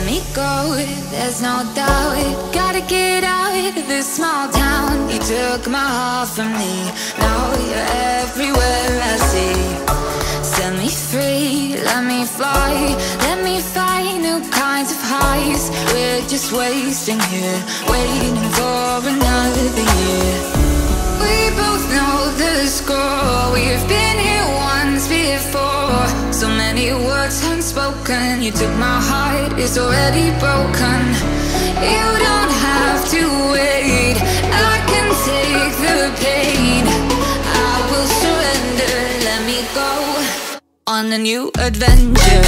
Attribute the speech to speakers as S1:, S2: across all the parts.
S1: me go, there's no doubt. Gotta get out of this small town. You took my heart from me, now you're everywhere I see. Set me free, let me fly, let me find new kinds of highs. We're just wasting here, waiting for another year. We both know the score, we've been here once before. So many words unspoken, you took my heart, it's already broken. You don't have to wait, I can take the pain. I will surrender, let me go on a new adventure.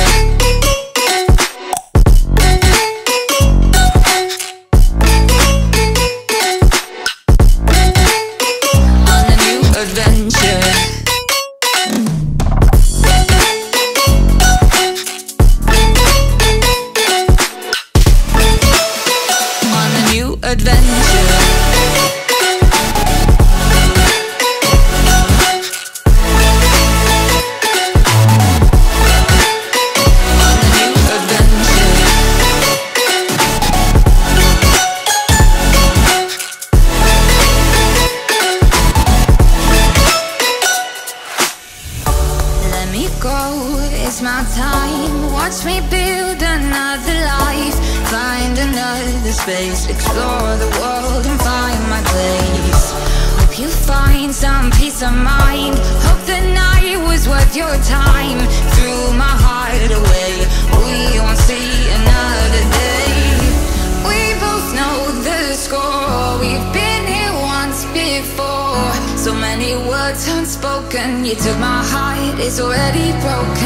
S1: It's my time, watch me build another life. Find another space, explore the world and find my place. Hope you find some peace of mind, hope the night was worth your time. Threw my heart away, we won't see another day. We both know the score, we've been here once before. So many words unspoken, you took my heart, it's already broken.